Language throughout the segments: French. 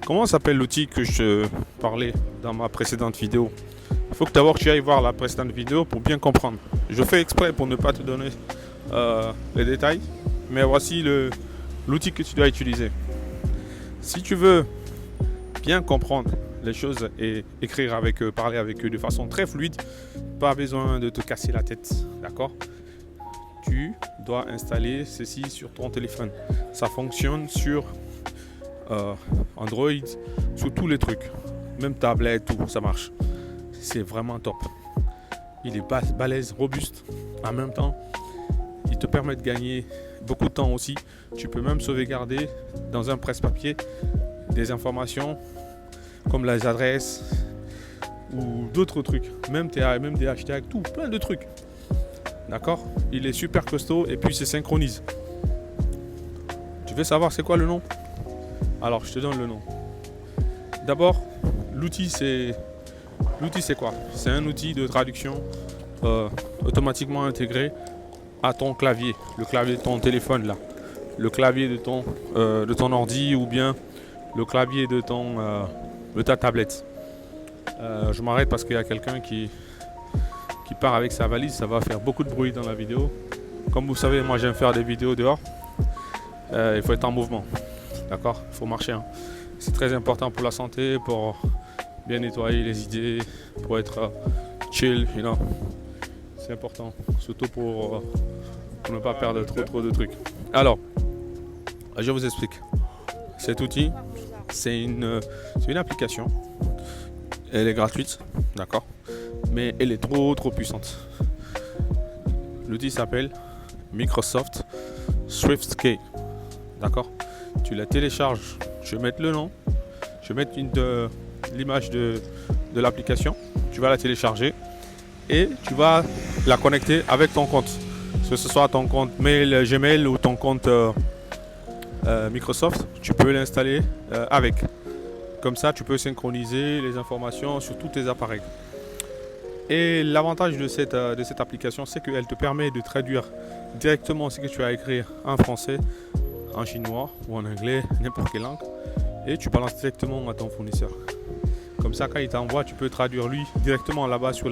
Comment s'appelle l'outil que je te parlais dans ma précédente vidéo? Il faut que d'abord tu ailles voir la précédente vidéo pour bien comprendre. Je fais exprès pour ne pas te donner les détails, mais voici l'outil que tu dois utiliser. Si tu veux bien comprendre les choses et écrire avec eux, parler avec eux de façon très fluide, pas besoin de te casser la tête, d'accord? Tu dois installer ceci sur ton téléphone. Ça fonctionne sur Android, sur tous les trucs, même tablette, tout, ça marche. C'est vraiment top. Il est balèze, robuste. En même temps, il te permet de gagner beaucoup de temps aussi. Tu peux même sauvegarder dans un presse-papier des informations comme les adresses ou d'autres trucs, même des hashtags, tout, plein de trucs. D'accord? Il est super costaud et puis c'est synchronise. Tu veux savoir c'est quoi le nom? Alors je te donne le nom. D'abord, l'outil c'est quoi? C'est un outil de traduction automatiquement intégré à ton clavier, le clavier de ton téléphone là, le clavier de ton ordi ou bien le clavier de ta tablette. Je m'arrête parce qu'il y a quelqu'un qui part avec sa valise, ça va faire beaucoup de bruit dans la vidéo. Comme vous savez, moi j'aime faire des vidéos dehors. Il faut être en mouvement, d'accord? Il faut marcher, hein. C'est très important pour la santé, pour bien nettoyer les idées, pour être chill, you know. C'est important, surtout pour ne pas perdre trop de trucs. Alors, je vous explique. Cet outil, c'est une application. Elle est gratuite, d'accord? Mais elle est trop puissante. L'outil s'appelle Microsoft SwiftKey, d'accord? Tu la télécharges. Je vais mettre le nom. Je vais mettre l'image de l'application. Tu vas la télécharger et tu vas la connecter avec ton compte. Que ce soit ton compte mail, Gmail ou ton compte Microsoft, tu peux l'installer avec. Comme ça, tu peux synchroniser les informations sur tous tes appareils. Et l'avantage de cette application, c'est qu'elle te permet de traduire directement ce que tu as écrit en français, en chinois ou en anglais, n'importe quelle langue, et tu balances directement à ton fournisseur. Comme ça, quand il t'envoie, tu peux traduire lui directement là-bas sur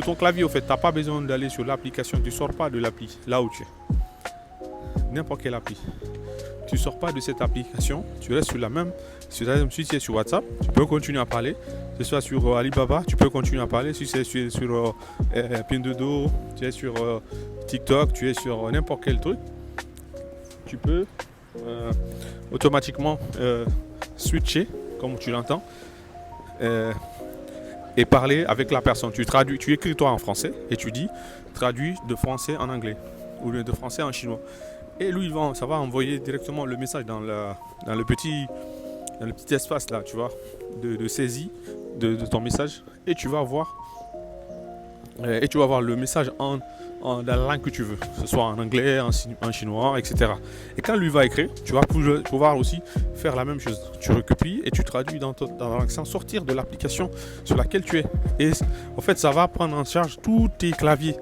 ton clavier. Au fait, tu n'as pas besoin d'aller sur l'application, tu ne sors pas de l'appli, là où tu es. N'importe quelle appli. Tu ne sors pas de cette application, tu restes sur la même. Si tu es sur WhatsApp, tu peux continuer à parler. Si tu es sur Alibaba, tu peux continuer à parler. Si tu es sur Pinduoduo, tu es sur TikTok, tu es sur n'importe quel truc, tu peux automatiquement switcher, comme tu l'entends, et parler avec la personne. Tu écris toi en français et tu dis traduis de français en anglais ou de français en chinois. Et lui, ça va envoyer directement le message dans le petit espace là, tu vois, de saisie de ton message. Et tu vas voir le message dans la langue que tu veux, que ce soit en anglais, en chinois, etc. Et quand lui va écrire, tu vas pouvoir aussi faire la même chose. Tu recopies et tu traduis dans langue sans sortir de l'application sur laquelle tu es. Et en fait, ça va prendre en charge tous tes claviers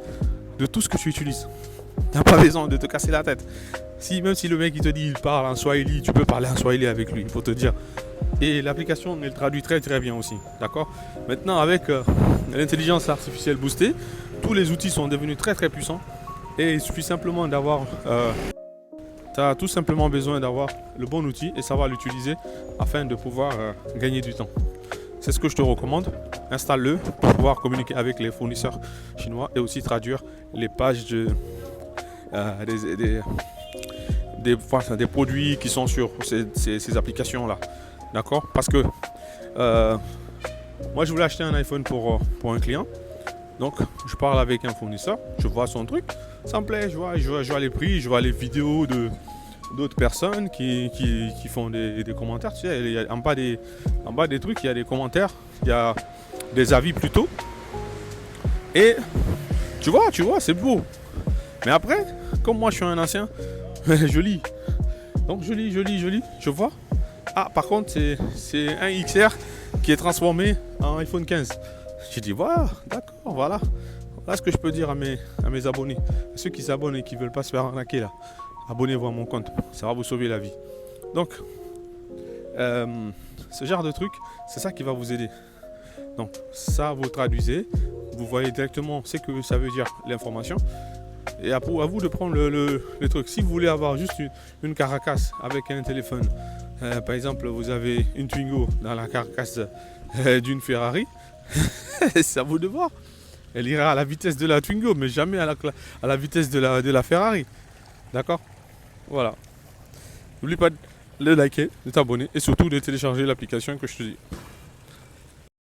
de tout ce que tu utilises. Tu n'as pas besoin de te casser la tête. Même si le mec il te dit il parle en Swahili, tu peux parler en Swahili avec lui, il faut te dire. Et l'application elle traduit très bien aussi, d'accord? Maintenant avec l'intelligence artificielle boostée, tous les outils sont devenus très puissants. Et il suffit simplement d'avoir tu as tout simplement besoin d'avoir le bon outil et savoir l'utiliser afin de pouvoir gagner du temps. C'est ce que je te recommande. Installe-le pour pouvoir communiquer avec les fournisseurs chinois et aussi traduire les pages des produits qui sont sur ces applications-là. D'accord? Parce que moi, je voulais acheter un iPhone pour un client. Donc, je parle avec un fournisseur, je vois son truc, ça me plaît, je vois les prix, je vois les vidéos d'autres personnes qui font des commentaires. Tu sais, en bas des trucs, il y a des commentaires, il y a des avis plutôt. Et tu vois, c'est beau. Mais après, comme moi je suis un ancien, je lis. Donc je lis, je vois. Ah, par contre, c'est un XR qui est transformé en iPhone 15. J'ai dit, voilà, d'accord, voilà. Voilà ce que je peux dire à mes abonnés. À ceux qui s'abonnent et qui ne veulent pas se faire arnaquer là. Abonnez-vous à mon compte, ça va vous sauver la vie. Donc, Ce genre de truc, c'est ça qui va vous aider. Donc ça, vous traduisez, vous voyez directement ce que ça veut dire l'information. Et à vous de prendre le truc. Si vous voulez avoir juste une caracasse avec un téléphone, par exemple, vous avez une Twingo dans la carcasse d'une Ferrari, c'est à vous de voir. Elle ira à la vitesse de la Twingo, mais jamais à la vitesse de la Ferrari. D'accord? Voilà. N'oublie pas de liker, de t'abonner et surtout de télécharger l'application que je te dis.